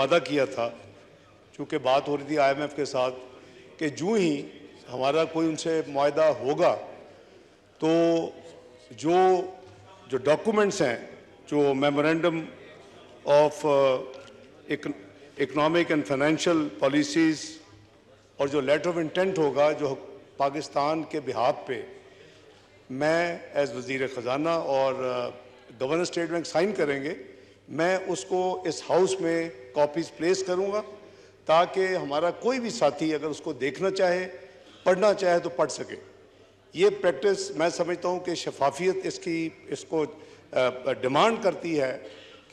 वादा किया था, चूँकि बात हो रही थी IMF के साथ, कि जो ही हमारा कोई उनसे मुआहदा होगा तो जो डॉक्यूमेंट्स हैं, जो memorandum of economic and financial policies और जो लेटर ऑफ इंटेंट होगा जो पाकिस्तान के बिहाफ पे मैं एज़ वज़ीर ख़जाना और गवर्नर स्टेट बैंक साइन करेंगे, मैं उसको इस हाउस में कॉपीज़ प्लेस करूँगा ताकि हमारा कोई भी साथी अगर उसको देखना चाहे, पढ़ना चाहे तो पढ़ सके। ये प्रैक्टिस मैं समझता हूँ कि शफाफियत इसको डिमांड करती है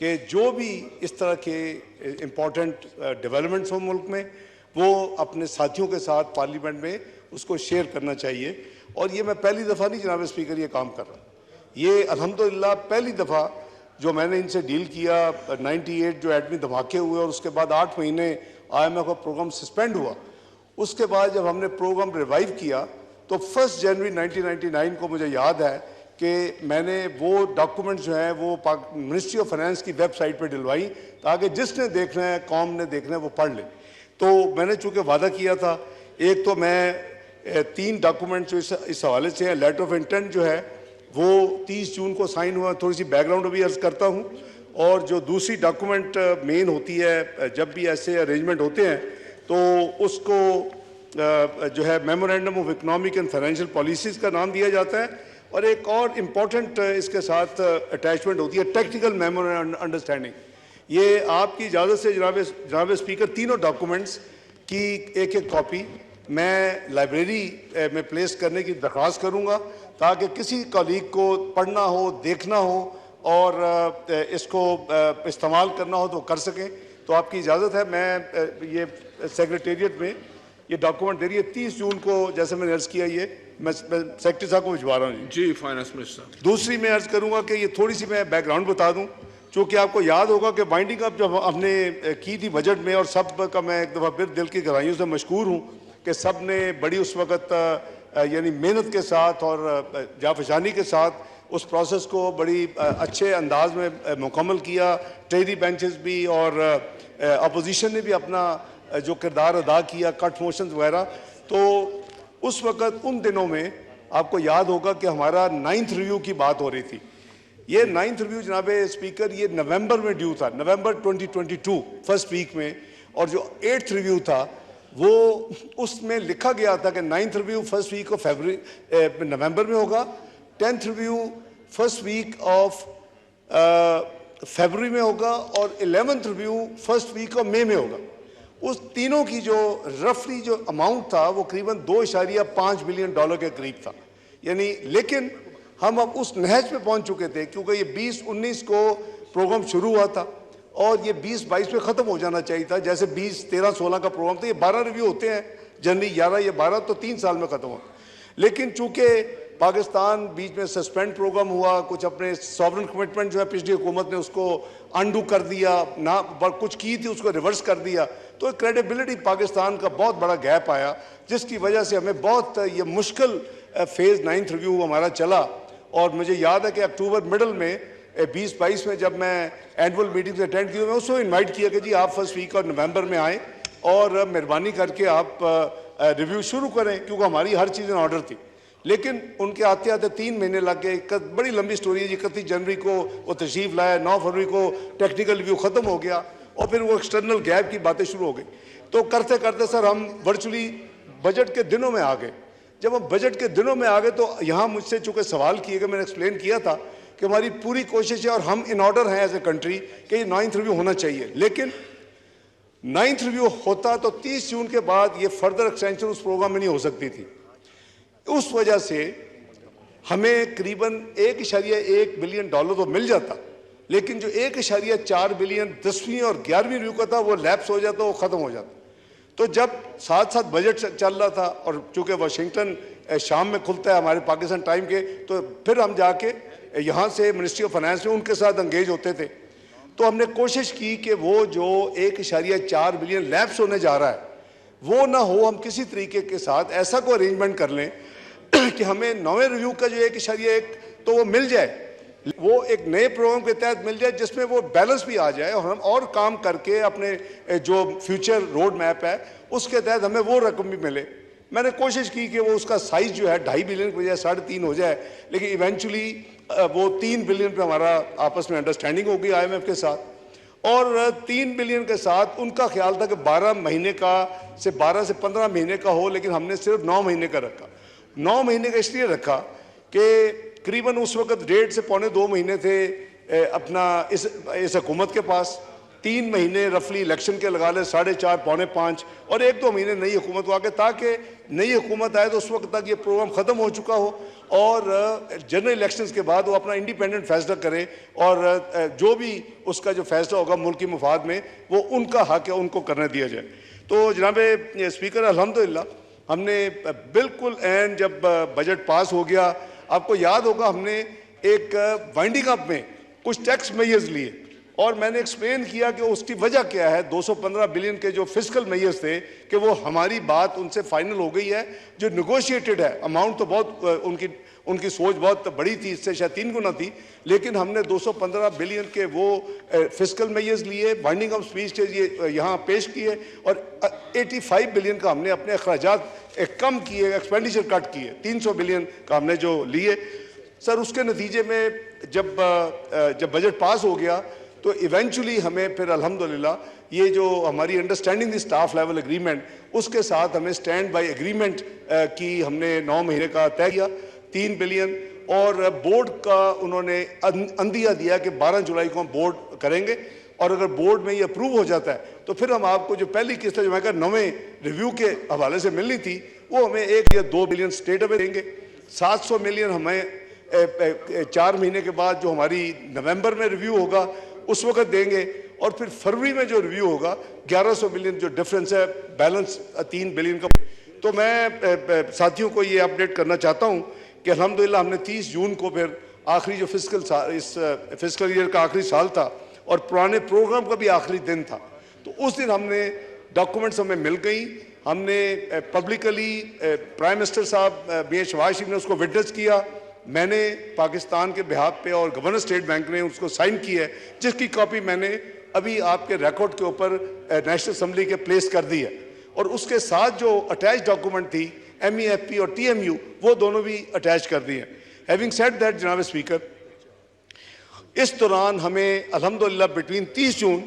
कि जो भी इस तरह के इम्पॉर्टेंट डेवलपमेंट्स हो मुल्क में, वो अपने साथियों के साथ पार्लियामेंट में उसको शेयर करना चाहिए। और ये मैं पहली दफ़ा नहीं जनाब स्पीकर ये काम कर रहा, ये अल्हम्दुलिल्लाह पहली दफ़ा जो मैंने इनसे डील किया। 98 जो एटमी धमाके हुए और उसके बाद 8 महीने IMF का प्रोग्राम सस्पेंड हुआ, उसके बाद जब हमने प्रोग्राम रिवाइव किया तो 1 जनवरी 1999 को मुझे याद है कि मैंने वो डॉक्यूमेंट्स जो हैं वो मिनिस्ट्री ऑफ फाइनेंस की वेबसाइट पर डलवाई ताकि जिसने देखना है, कौम ने देखना है, वो पढ़ ले। तो मैंने चूँकि वादा किया था, एक तो मैं 3 डॉक्यूमेंट जो इस हवाले से हैं, लेटर ऑफ इंटेंट जो है वो 30 जून को साइन हुआ, थोड़ी सी बैकग्राउंड भी अर्ज करता हूँ। और जो दूसरी डॉक्यूमेंट मेन होती है, जब भी ऐसे अरेंजमेंट होते हैं तो उसको जो है memorandum of economic and financial policies का नाम दिया जाता है। और एक और इम्पॉर्टेंट इसके साथ अटैचमेंट होती है टेक्निकल मेमोरेंडम अंडरस्टैंडिंग। ये आपकी इजाज़त से जनाब स्पीकर तीनों डॉक्यूमेंट्स की एक कॉपी मैं लाइब्रेरी में प्लेस करने की दरख्वास्त करूँगा ताकि किसी कॉलीग को पढ़ना हो, देखना हो और इसको इस्तेमाल करना हो तो कर सकें। तो आपकी इजाज़त है, मैं ये सेक्रेटेरिएट में ये डॉक्यूमेंट दे रही है 30 जून को, जैसे मैंने अर्ज़ किया, ये मैं सेक्रेटरी साहब को भिजवा रहा हूँ जी। Finance minister. दूसरी मैं अर्ज़ करूँगा कि ये थोड़ी सी मैं बैकग्राउंड बता दूँ, चूँकि आपको याद होगा कि बाइंडिंग अप जब हमने की थी बजट में, और सब का मैं एक दफ़ा फिर दिल की गहराइयों से मशकूर हूँ कि सब ने बड़ी उस वक़्त यानी मेहनत के साथ और जाफशानी के साथ उस प्रोसेस को बड़ी अच्छे अंदाज में मुकम्मल किया। ट्रेजरी बेंचेस भी और अपोजिशन ने भी अपना जो किरदार अदा किया, कट मोशंस वगैरह। तो उस वक़्त उन दिनों में आपको याद होगा कि हमारा 9th रिव्यू की बात हो रही थी। ये 9th रिव्यू जनाब स्पीकर ये नवंबर में ड्यू था, नवंबर 2022 फर्स्ट वीक में। और जो 8th रिव्यू था वो उसमें लिखा गया था कि 9th review first week of नवंबर में होगा, 10th review first week of फरवरी में होगा और 11th review first week of मई में होगा। उस तीनों की जो रफली जो अमाउंट था वो करीबन $2.5 बिलियन के करीब था, यानी। लेकिन हम अब उस नहज पे पहुंच चुके थे क्योंकि ये 20-19 को प्रोग्राम शुरू हुआ था और ये 20-22 में ख़त्म हो जाना चाहिए था। जैसे 20-13-16 का प्रोग्राम था, ये 12 रिव्यू होते हैं जनवरी 11 या 12, तो 3 साल में ख़त्म हो। लेकिन चूँकि पाकिस्तान बीच में सस्पेंड प्रोग्राम हुआ, कुछ अपने सॉवरन कमिटमेंट जो है पिछली हुकूमत ने उसको अनडू कर दिया, ना कुछ की थी उसको रिवर्स कर दिया, तो क्रेडिबिलिटी पाकिस्तान का बहुत बड़ा गैप आया, जिसकी वजह से हमें बहुत ये मुश्किल फेज़ 9th रिव्यू हमारा चला। और मुझे याद है कि अक्टूबर मिडल में 20-22 में जब मैं एनुअल मीटिंग से अटेंड की, मैं उसको इनवाइट किया कि जी आप फर्स्ट वीक और नवंबर में आएँ और मेहरबानी करके आप रिव्यू शुरू करें, क्योंकि हमारी हर चीज़ इन ऑर्डर थी। लेकिन उनके आते आते 3 महीने लग गए। बड़ी लंबी स्टोरी है जी। 31 जनवरी को वो तशरीफ़ लाया, 9 फरवरी को टेक्निकल रिव्यू ख़त्म हो गया और फिर वो एक्सटर्नल गैप की बातें शुरू हो गई। तो करते करते सर हम वर्चुअली बजट के दिनों में आ गए। जब हम बजट के दिनों में आ गए तो यहाँ मुझसे चूँकि सवाल किए गए, मैंने एक्सप्लेन किया था कि हमारी पूरी कोशिश है और हम इन ऑर्डर हैं एज ए कंट्री कि ये 9th रिव्यू होना चाहिए। लेकिन 9th रिव्यू होता तो 30 जून के बाद ये फर्दर एक्सटेंशन उस प्रोग्राम में नहीं हो सकती थी। उस वजह से हमें करीबन $1.1 बिलियन तो मिल जाता, लेकिन जो 1.4 बिलियन 10वीं और 11वीं रिव्यू का था वो लैप्स हो जाता, वो ख़त्म हो जाता। तो जब साथ साथ बजट चल रहा था और चूँकि वाशिंगटन शाम में खुलता है हमारे पाकिस्तान टाइम के, तो फिर हम जाके यहाँ से मिनिस्ट्री ऑफ फाइनेंस में उनके साथ एंगेज होते थे। तो हमने कोशिश की कि वो जो 1.4 बिलियन लैप्स होने जा रहा है वो ना हो, हम किसी तरीके के साथ ऐसा कोई अरेंजमेंट कर लें कि हमें 9वें रिव्यू का जो 1.1 तो वो मिल जाए, वो एक नए प्रोग्राम के तहत मिल जाए जिसमें वो बैलेंस भी आ जाए और हम और काम करके अपने जो फ्यूचर रोड मैप है उसके तहत हमें वो रकम भी मिले। मैंने कोशिश की कि वो उसका साइज जो है 2.5 बिलियन की बजाय 3.5 हो जाए, लेकिन इवेंचुअली वो 3 बिलियन पे हमारा आपस में अंडरस्टैंडिंग हो गई IMF के साथ, और 3 बिलियन के साथ उनका ख्याल था कि 12 महीने का से 12 से 15 महीने का हो, लेकिन हमने सिर्फ 9 महीने का रखा। 9 महीने का इसलिए रखा कि करीबन उस वक्त 1.5 से पौने 2 महीने थे अपना इस हुकूमत के पास, 3 महीने रफली इलेक्शन के लगा ले, 4.5 पौने 5, और 1-2 महीने नई हुकूमत को आके, ताकि नई हुकूमत आए तो उस वक्त तक ये प्रोग्राम ख़त्म हो चुका हो और जनरल इलेक्शंस के बाद वो अपना इंडिपेंडेंट फैसला करे और जो भी उसका जो फैसला होगा मुल्क की मुफाद में वो उनका हक है, उनको करने दिया जाए। तो जनाब स्पीकर, अल्हम्दुलिल्लाह हमने बिल्कुल एंड जब बजट पास हो गया, आपको याद होगा हमने एक वाइंडिंग अप में कुछ टैक्स मेजर्स लिए और मैंने एक्सप्लेन किया कि उसकी वजह क्या है। 215 बिलियन के जो फिस्कल मेजर्स थे कि वो हमारी बात उनसे फाइनल हो गई है, जो निगोशिएटेड है अमाउंट तो बहुत उनकी सोच बहुत बड़ी थी, इससे शायद 3 गुना थी, लेकिन हमने 215 बिलियन के वो फिस्कल मेजर्स लिए, बाइंडिंग ऑफ स्पीच ये यहाँ पेश किए और 85 बिलियन का हमने अपने अखराजात कम किए, एक्सपेंडिचर कट किए, 300 बिलियन का हमने जो लिए। सर उसके नतीजे में जब बजट पास हो गया तो इवेंचुअली हमें फिर अल्हम्दुलिल्लाह ये जो हमारी understanding the staff level agreement, उसके साथ हमें स्टैंड बाय एग्रीमेंट की हमने 9 महीने का तय किया, 3 बिलियन, और बोर्ड का उन्होंने अंदिया दिया कि 12 जुलाई को हम बोर्ड करेंगे और अगर बोर्ड में ये अप्रूव हो जाता है तो फिर हम आपको जो पहली किस्त जो मैं नवे रिव्यू के हवाले से मिलनी थी वो हमें 1 या 2 बिलियन स्टेट अवे देंगे, 700 मिलियन हमें 4 महीने के बाद जो हमारी नवंबर में रिव्यू होगा उस वक्त देंगे, और फिर फरवरी में जो रिव्यू होगा 1100 मिलियन जो डिफरेंस है बैलेंस 3 बिलियन का। तो मैं साथियों को ये अपडेट करना चाहता हूँ कि अल्हम्दुलिल्लाह हमने 30 जून को फिर आखिरी जो इस फिस्कल ईयर का आखिरी साल था और पुराने प्रोग्राम का भी आखिरी दिन था, तो उस दिन हमने डॉक्यूमेंट्स हमें मिल गई। हमने पब्लिकली प्राइम मिनिस्टर साहब मियां शहबाज शरीफ ने उसको विटनेस किया, मैंने पाकिस्तान के बिहाफ पे और गवर्नर स्टेट बैंक ने उसको साइन की है, जिसकी कॉपी मैंने अभी आपके रिकॉर्ड के ऊपर नेशनल असम्बली के प्लेस कर दी है, और उसके साथ जो अटैच डॉक्यूमेंट थी MEFP और TMU वो दोनों भी अटैच कर दी हैं। हैविंग सेड दैट जनाब स्पीकर, इस दौरान हमें अल्हम्दुलिल्लाह बिटवीन 30 जून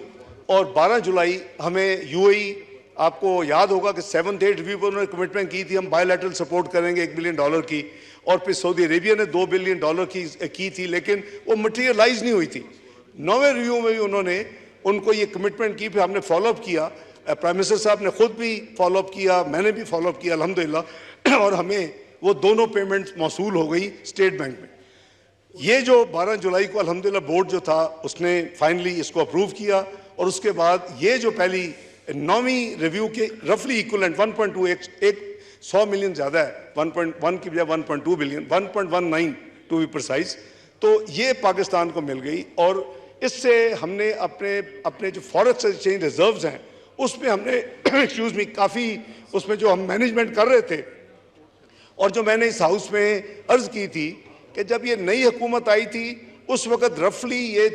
और 12 जुलाई हमें UAE, आपको याद होगा कि 7th-8th रिव्यू पर उन्होंने कमिटमेंट की थी हम बायलैटरल सपोर्ट करेंगे $1 बिलियन की, और फिर सऊदी अरेबिया ने $2 बिलियन की थी, लेकिन वो मटेरियलाइज नहीं हुई थी। 9वें रिव्यू में भी उन्होंने उनको ये कमिटमेंट की, फिर हमने फॉलोअप किया, प्राइम मिनिस्टर साहब ने खुद भी फॉलोअप किया, मैंने भी फॉलोअप किया अल्हम्दुलिल्लाह, और हमें वो दोनों पेमेंट्स मौसूल हो गई स्टेट बैंक में। ये जो 12 जुलाई को अल्हम्दुलिल्लाह बोर्ड जो था उसने फाइनली इसको अप्रूव किया, और उसके बाद ये जो पहली 9वीं रिव्यू के रफली इक्वलेंट 1.2 एक 100 मिलियन ज़्यादा है, 1.1 की बजाय 1.2 बिलियन, 1.19 टू बी प्रिसाइज, तो ये पाकिस्तान को मिल गई। और इससे हमने अपने जो फॉरेक्स एक्सचेंज रिजर्व्स हैं उसमें हमने एक्सक्यूज मी काफ़ी उसमें जो हम मैनेजमेंट कर रहे थे, और जो मैंने इस हाउस में अर्ज़ की थी कि जब ये नई हुकूमत आई थी उस वक़्त रफली ये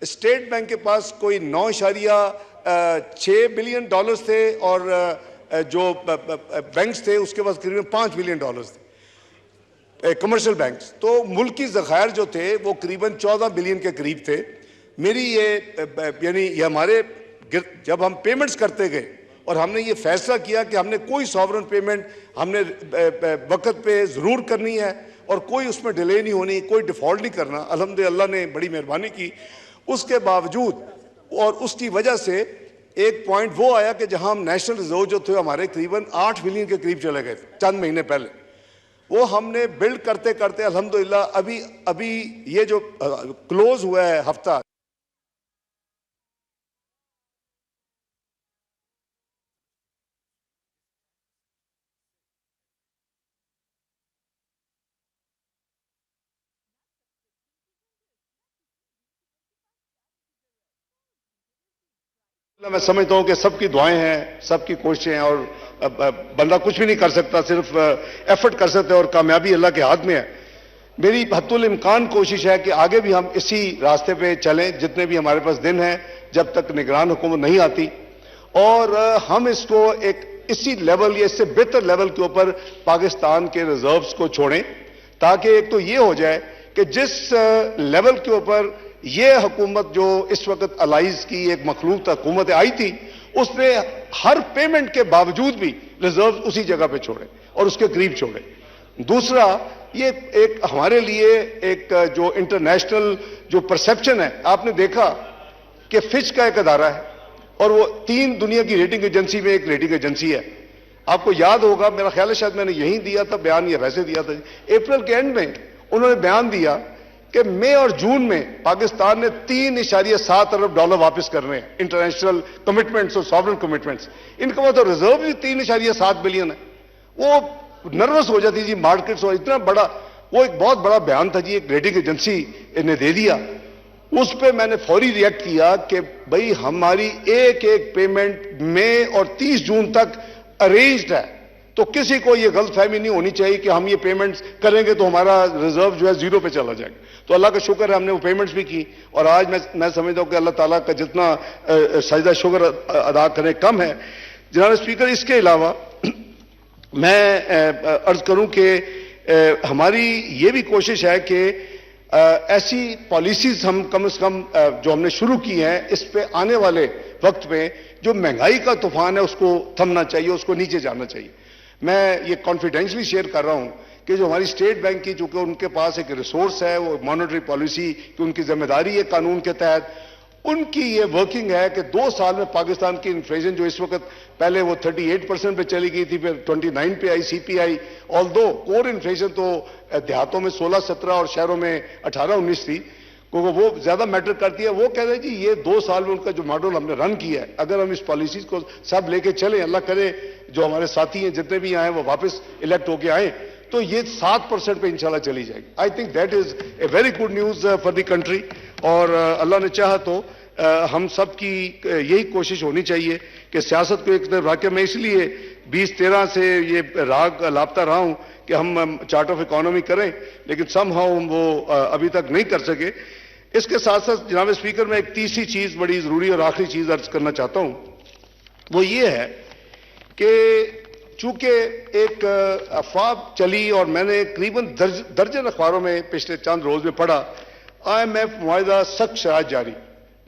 स्टेट बैंक के पास कोई 9.6 बिलियन डॉलर्स थे और जो बैंक्स थे उसके पास करीबन $5 बिलियन थे, कमर्शियल बैंक्स। तो मुल्की ज़खायर जो थे वो करीबन 14 बिलियन के करीब थे। मेरी ये यानी ये हमारे जब हम पेमेंट्स करते गए और हमने ये फैसला किया कि हमने कोई सॉवरन पेमेंट हमने वक्त पे ज़रूर करनी है और कोई उसमें डिले नहीं होनी, कोई डिफ़ॉल्ट नहीं करना, अल्हम्दुलिल्लाह ने बड़ी मेहरबानी की। उसके बावजूद और उसकी वजह से एक पॉइंट वो आया कि जहां हम नेशनल रिजर्व जो थे हमारे करीबन 8 बिलियन के करीब चले गए चंद महीने पहले, वो हमने बिल्ड करते करते अल्हम्दुलिल्लाह अभी ये जो क्लोज हुआ है हफ्ता, मैं समझता हूं कि सबकी दुआएं हैं, सबकी कोशिशें हैं, और बंदा कुछ भी नहीं कर सकता, सिर्फ एफर्ट कर सकता है और कामयाबी अल्लाह के हाथ में है। मेरी हद्दुल इम्कान कोशिश है कि आगे भी हम इसी रास्ते पे चलें, जितने भी हमारे पास दिन हैं, जब तक निगरान हुकूमत नहीं आती, और हम इसको एक इसी लेवल या इससे बेहतर लेवल के ऊपर पाकिस्तान के रिजर्व्स को छोड़ें, ताकि एक तो ये हो जाए कि जिस लेवल के ऊपर ये हुकूमत जो इस वक्त अलाइज की एक मखलूक हुकूमत आई थी, उसने हर पेमेंट के बावजूद भी रिजर्व उसी जगह पे छोड़े और उसके करीब छोड़े। दूसरा, ये एक हमारे लिए एक जो इंटरनेशनल जो परसेप्शन है, आपने देखा कि फिच का एक अदारा है और वो 3 दुनिया की रेटिंग एजेंसी में एक रेटिंग एजेंसी है। आपको याद होगा, मेरा ख्याल है शायद मैंने यहीं दिया था बयान या वैसे दिया था, अप्रैल के एंड में उन्होंने बयान दिया कि मई और जून में पाकिस्तान ने $3.7 अरब वापस करने हैं, इंटरनेशनल कमिटमेंट्स और सॉवरेन कमिटमेंट्स। इनका मतलब रिजर्व भी $3.7 बिलियन है। वो नर्वस हो जाती जी मार्केट्स, और इतना बड़ा वो एक बहुत बड़ा बयान था जी, एक रेटिंग एजेंसी ने दे दिया। उस पर मैंने फौरी रिएक्ट किया कि भाई हमारी एक एक पेमेंट मई और 30 जून तक अरेंज्ड है, तो किसी को यह गलतफहमी नहीं होनी चाहिए कि हम ये पेमेंट्स करेंगे तो हमारा रिजर्व जो है 0 पे चला जाएगा। तो अल्लाह का शुक्र है हमने वो पेमेंट्स भी की, और आज मैं समझता हूं कि अल्लाह ताला का जितना सजदा शुक्र अदा करें कम है। जनाब स्पीकर, इसके अलावा मैं अर्ज करूं कि हमारी ये भी कोशिश है कि ऐसी पॉलिसीज हम कम से कम जो हमने शुरू की हैं, इस पे आने वाले वक्त में जो महंगाई का तूफान है उसको थमना चाहिए, उसको नीचे जाना चाहिए। मैं ये कॉन्फिडेंशियली शेयर कर रहा हूं कि जो हमारी स्टेट बैंक की, चूंकि उनके पास एक रिसोर्स है, वो मॉनेटरी पॉलिसी की उनकी जिम्मेदारी है कानून के तहत, उनकी ये वर्किंग है कि 2 साल में पाकिस्तान की इन्फ्लेशन जो इस वक्त पहले वो 38% पे चली गई थी, फिर 29 पे आई CPI, ऑल्दो कोर इन्फ्लेशन तो देहातों में 16-17 और शहरों में 18-19 थी, क्योंकि वो ज्यादा मैटर करती है। वो कह रहे जी ये 2 साल में उनका जो मॉडल हमने रन किया है, अगर हम इस पॉलिसीज को सब लेके चले, अल्लाह करे जो हमारे साथी हैं जितने भी आए वो वापस इलेक्ट होके आए, तो ये 7% पे इंशाल्लाह चली जाएगी। I think that is a very good news for the country, और अल्लाह ने चाहा तो हम सब की यही कोशिश होनी चाहिए कि सियासत को एक तरफ रख के, मैं इसलिए 2013 से ये राग लापता रहा हूं कि हम चार्ट ऑफ इकोनॉमी करें, लेकिन समहाउ हम वो अभी तक नहीं कर सके। इसके साथ साथ जनाब स्पीकर, मैं एक तीसरी चीज बड़ी जरूरी और आखिरी चीज अर्ज करना चाहता हूं, वो ये है कि चूंकि एक अफवाह चली और मैंने करीबन दर्जन अखबारों में पिछले चंद रोज में पढ़ा, IMF मुआहिदा सख्त शराइत जारी,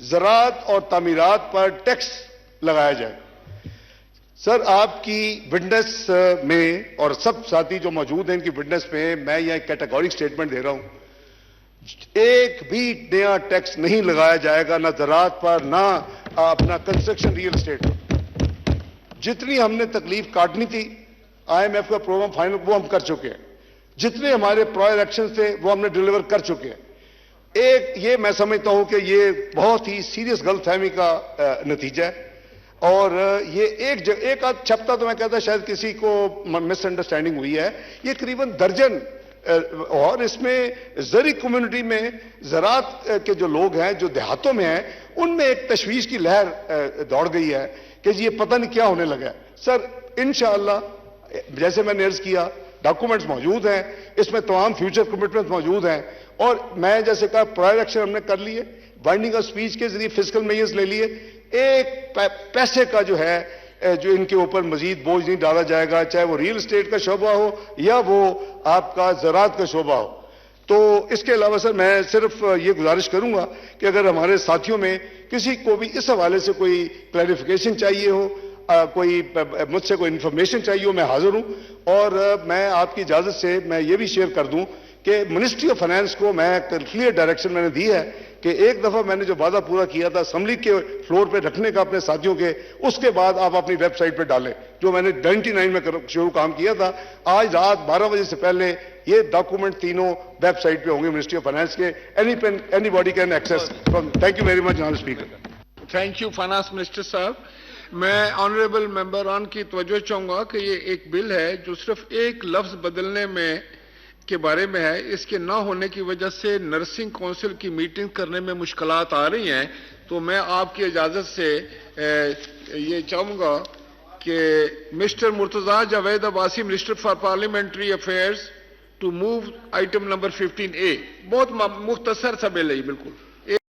ज़राअत और तामीरात पर टैक्स लगाया जाए। सर, आपकी विटनेस में और सब साथी जो मौजूद हैं इनकी विटनेस में मैं यह कैटेगोरिक स्टेटमेंट दे रहा हूं, एक भी नया टैक्स नहीं लगाया जाएगा, ना ज़राअत पर, ना अपना कंस्ट्रक्शन रियल एस्टेट पर। जितनी हमने तकलीफ काटनी थी, IMF का प्रोग्राम फाइनल वो हम कर चुके हैं, जितने हमारे प्रायर एक्शन थे वो हमने डिलीवर कर चुके हैं। एक ये मैं समझता हूं कि ये बहुत ही सीरियस गलतफहमी का नतीजा है, और ये एक आध छपता तो मैं कहता शायद किसी को मिसअंडरस्टैंडिंग हुई है, ये करीबन दर्जन, और इसमें ज़री कम्युनिटी में ज़राअत के जो लोग हैं जो देहातों में हैं, उनमें एक तशवीश की लहर दौड़ गई है कि जी ये पता नहीं क्या होने लगा है। सर, इंशाअल्लाह जैसे मैंने अर्ज किया, डॉक्यूमेंट्स मौजूद हैं, इसमें तमाम फ्यूचर कमिटमेंट्स मौजूद हैं, और मैं जैसे कहा प्रायर एक्शन हमने कर लिए, बाइंडिंग ऑफ स्पीच के जरिए फिस्कल मेजर्स ले लिए, एक पैसे का जो है जो इनके ऊपर मजीद बोझ नहीं डाला जाएगा, चाहे वो रियल एस्टेट का शोबा हो या वो आपका ज़राअत का शोबा हो। तो इसके अलावा सर मैं सिर्फ ये गुजारिश करूंगा कि अगर हमारे साथियों में किसी को भी इस हवाले से कोई क्लैरिफिकेशन चाहिए हो, कोई मुझसे कोई इंफॉर्मेशन चाहिए हो, मैं हाजिर हूं। और मैं आपकी इजाजत से मैं ये भी शेयर कर दूं कि मिनिस्ट्री ऑफ फाइनेंस को मैं क्लियर डायरेक्शन मैंने दी है कि एक दफा मैंने जो वादा पूरा किया था असेंबली के फ्लोर पे रखने का अपने साथियों के, उसके बाद आप अपनी वेबसाइट पे डालें, जो मैंने 99 में शुरू काम किया था। आज रात 12 बजे से पहले ये डॉक्यूमेंट तीनों वेबसाइट पे होंगे मिनिस्ट्री ऑफ फाइनेंस के, anybody can access from. Thank you very much जनाब speaker. Thank you finance minister साहब। मैं ऑनरेबल मेंबर ऑन की तवज्जो चाहूंगा कि ये एक बिल है जो सिर्फ एक लफ्ज बदलने में के बारे में है, इसके ना होने की वजह से नर्सिंग काउंसिल की मीटिंग करने में मुश्किलात आ रही हैं। तो मैं आपकी इजाजत से ये चाहूंगा कि mister Murtaza Javed Abbasi, minister for parliamentary affairs, to move item number 15A बहुत मुख्तसर सा बिल है ये बिल्कुल